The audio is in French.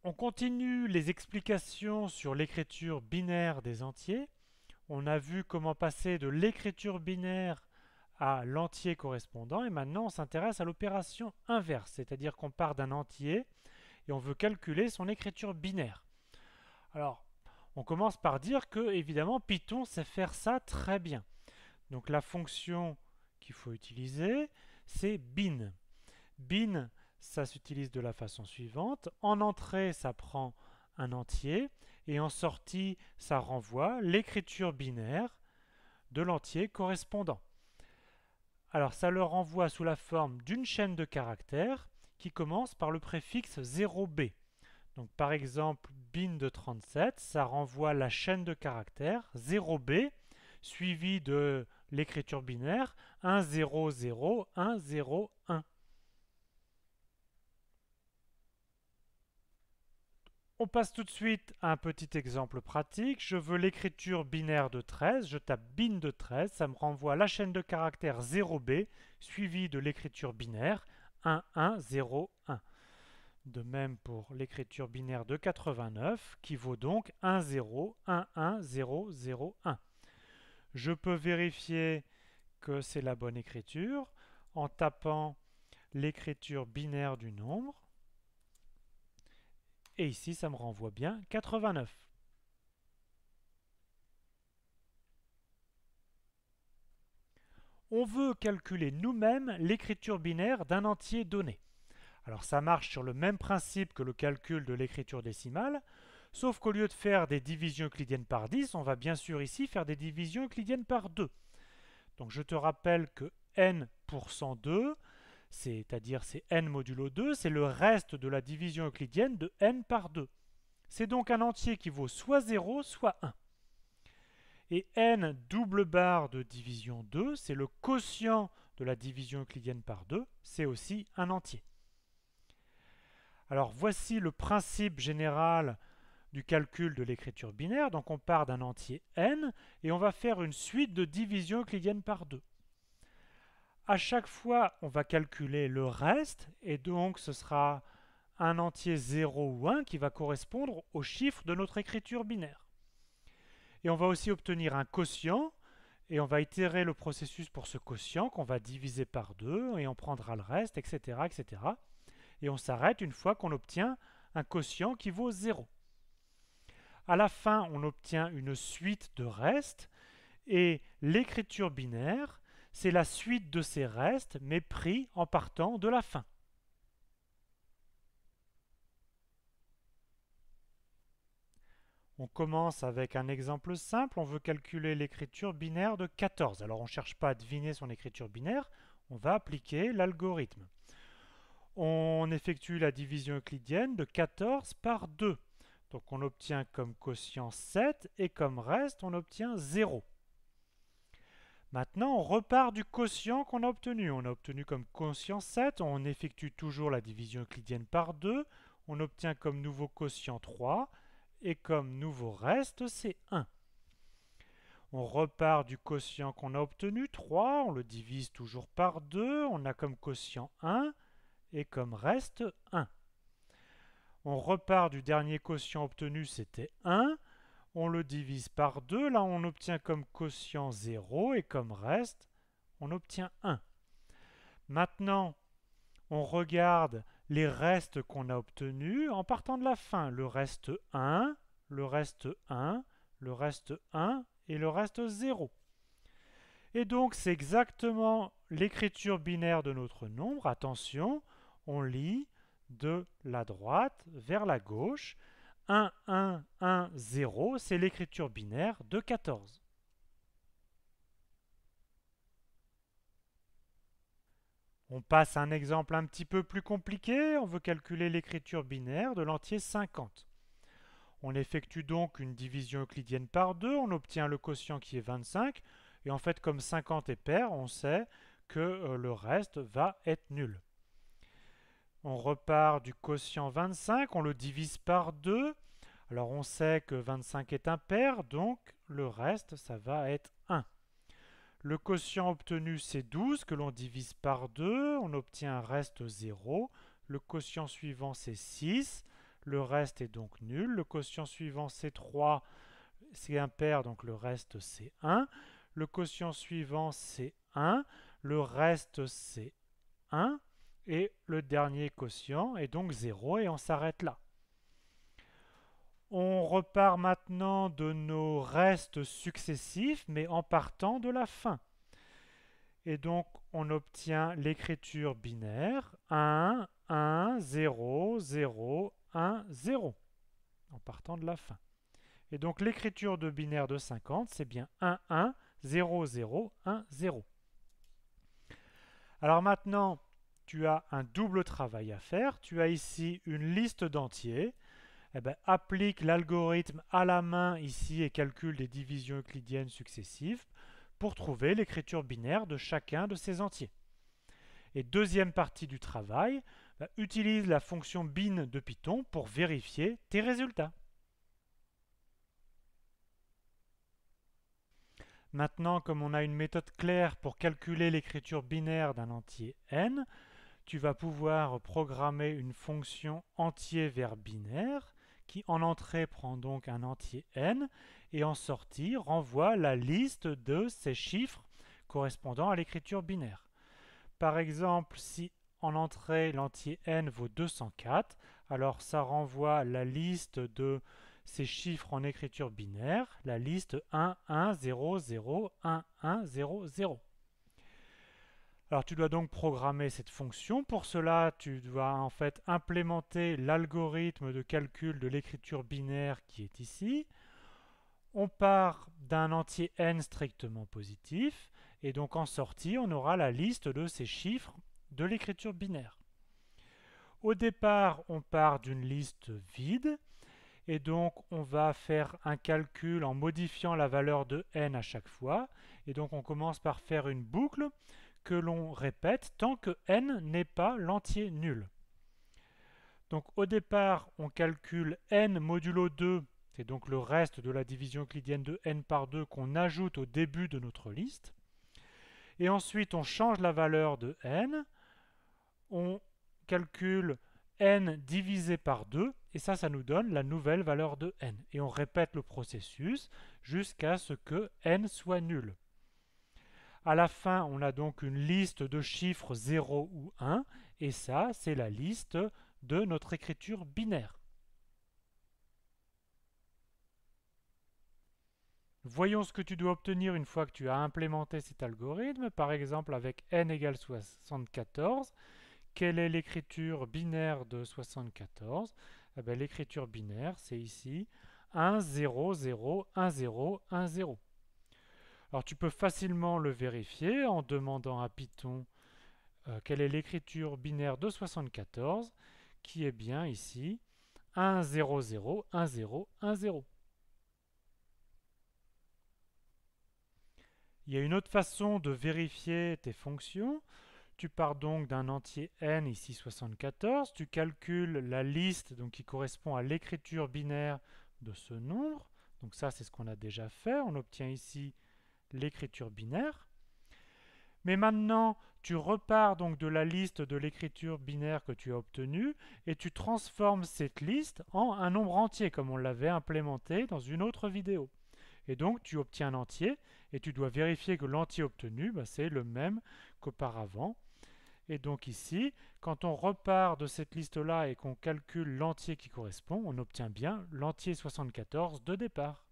On continue les explications sur l'écriture binaire des entiers. On a vu comment passer de l'écriture binaire à l'entier correspondant et maintenant on s'intéresse à l'opération inverse, c'est-à-dire qu'on part d'un entier et on veut calculer son écriture binaire. Alors, on commence par dire que évidemment Python sait faire ça très bien. Donc la fonction qu'il faut utiliser, c'est bin. Bin, ça s'utilise de la façon suivante. En entrée, ça prend un entier et en sortie, ça renvoie l'écriture binaire de l'entier correspondant. Alors ça le renvoie sous la forme d'une chaîne de caractères qui commence par le préfixe 0b. Donc par exemple, bin de 37, ça renvoie la chaîne de caractères 0b suivie de l'écriture binaire 1 0 0 1 0 1. On passe tout de suite à un petit exemple pratique. Je veux l'écriture binaire de 13. Je tape bin de 13. Ça me renvoie la chaîne de caractères 0b suivie de l'écriture binaire 1 1 0 1. De même pour l'écriture binaire de 89 qui vaut donc 1 0 1 1 0 0 1. Je peux vérifier que c'est la bonne écriture en tapant l'écriture binaire du nombre. Et ici, ça me renvoie bien 89. On veut calculer nous-mêmes l'écriture binaire d'un entier donné. Alors ça marche sur le même principe que le calcul de l'écriture décimale, sauf qu'au lieu de faire des divisions euclidiennes par 10, on va bien sûr ici faire des divisions euclidiennes par 2. Donc je te rappelle que n pour 102, c'est-à-dire c'est n modulo 2, c'est le reste de la division euclidienne de n par 2. C'est donc un entier qui vaut soit 0, soit 1. Et n double barre de division 2, c'est le quotient de la division euclidienne par 2, c'est aussi un entier. Alors voici le principe général du calcul de l'écriture binaire. Donc on part d'un entier n et on va faire une suite de divisions euclidiennes par 2. À chaque fois, on va calculer le reste et donc ce sera un entier 0 ou 1 qui va correspondre au chiffre de notre écriture binaire. Et on va aussi obtenir un quotient et on va itérer le processus pour ce quotient qu'on va diviser par 2 et on prendra le reste, etc. etc. Et on s'arrête une fois qu'on obtient un quotient qui vaut 0. À la fin, on obtient une suite de restes et l'écriture binaire, c'est la suite de ces restes mais pris en partant de la fin. On commence avec un exemple simple, on veut calculer l'écriture binaire de 14. Alors on ne cherche pas à deviner son écriture binaire, on va appliquer l'algorithme. On effectue la division euclidienne de 14 par 2. Donc on obtient comme quotient 7 et comme reste on obtient 0. Maintenant on repart du quotient qu'on a obtenu. On a obtenu comme quotient 7, on effectue toujours la division euclidienne par 2. On obtient comme nouveau quotient 3 et comme nouveau reste c'est 1. On repart du quotient qu'on a obtenu, 3, on le divise toujours par 2, on a comme quotient 1 et comme reste 1. On repart du dernier quotient obtenu, c'était 1, on le divise par 2, là on obtient comme quotient 0 et comme reste, on obtient 1. Maintenant, on regarde les restes qu'on a obtenus en partant de la fin. Le reste 1, le reste 1, le reste 1 et le reste 0. Et donc c'est exactement l'écriture binaire de notre nombre. Attention, on lit de la droite vers la gauche. 1, 1, 1, 0, c'est l'écriture binaire de 14. On passe à un exemple un petit peu plus compliqué. On veut calculer l'écriture binaire de l'entier 50. On effectue donc une division euclidienne par 2, on obtient le quotient qui est 25, et en fait comme 50 est pair, on sait que le reste va être nul. On repart du quotient 25, on le divise par 2, alors on sait que 25 est impair, donc le reste ça va être 1. Le quotient obtenu c'est 12 que l'on divise par 2, on obtient un reste 0. Le quotient suivant c'est 6, le reste est donc nul. Le quotient suivant c'est 3, c'est impair, donc le reste c'est 1. Le quotient suivant c'est 1, le reste c'est 1. Et le dernier quotient est donc 0 et on s'arrête là. On repart maintenant de nos restes successifs, mais en partant de la fin. Et donc, on obtient l'écriture binaire 1, 1, 0, 0, 1, 0, en partant de la fin. Et donc, l'écriture de binaire de 50, c'est bien 1, 1, 0, 0, 1, 0. Alors maintenant, tu as un double travail à faire. Tu as ici une liste d'entiers. Eh bien, applique l'algorithme à la main ici et calcule les divisions euclidiennes successives pour trouver l'écriture binaire de chacun de ces entiers. Et deuxième partie du travail, utilise la fonction bin de Python pour vérifier tes résultats. Maintenant, comme on a une méthode claire pour calculer l'écriture binaire d'un entier n, tu vas pouvoir programmer une fonction entier vers binaire qui en entrée prend donc un entier n et en sortie renvoie la liste de ces chiffres correspondant à l'écriture binaire. Par exemple, si en entrée l'entier n vaut 204, alors ça renvoie la liste de ces chiffres en écriture binaire, la liste 1, 1, 0, 0, 1, 1, 0, 0. Alors tu dois donc programmer cette fonction. Pour cela, tu dois en fait implémenter l'algorithme de calcul de l'écriture binaire qui est ici. On part d'un entier n strictement positif, et donc en sortie, on aura la liste de ces chiffres de l'écriture binaire. Au départ, on part d'une liste vide, et donc on va faire un calcul en modifiant la valeur de n à chaque fois, et donc on commence par faire une boucle que l'on répète tant que n n'est pas l'entier nul. Donc au départ, on calcule n modulo 2, c'est donc le reste de la division euclidienne de n par 2 qu'on ajoute au début de notre liste. Et ensuite, on change la valeur de n, on calcule n divisé par 2, et ça nous donne la nouvelle valeur de n. Et on répète le processus jusqu'à ce que n soit nul. À la fin, on a donc une liste de chiffres 0 ou 1, et ça, c'est la liste de notre écriture binaire. Voyons ce que tu dois obtenir une fois que tu as implémenté cet algorithme. Par exemple, avec n égale 74, quelle est l'écriture binaire de 74? Eh bien, l'écriture binaire, c'est ici 1, 0, 0, 1, 0, 1, 0. Alors tu peux facilement le vérifier en demandant à Python quelle est l'écriture binaire de 74, qui est bien ici 1, 0, 0, 1, 0, 1, 0. Il y a une autre façon de vérifier tes fonctions. Tu pars donc d'un entier n, ici 74, tu calcules la liste donc, qui correspond à l'écriture binaire de ce nombre. Donc ça, c'est ce qu'on a déjà fait. On obtient ici l'écriture binaire. Mais maintenant, tu repars donc de la liste de l'écriture binaire que tu as obtenue et tu transformes cette liste en un nombre entier, comme on l'avait implémenté dans une autre vidéo. Et donc, tu obtiens un entier et tu dois vérifier que l'entier obtenu, c'est le même qu'auparavant. Et donc ici, quand on repart de cette liste-là et qu'on calcule l'entier qui correspond, on obtient bien l'entier 74 de départ.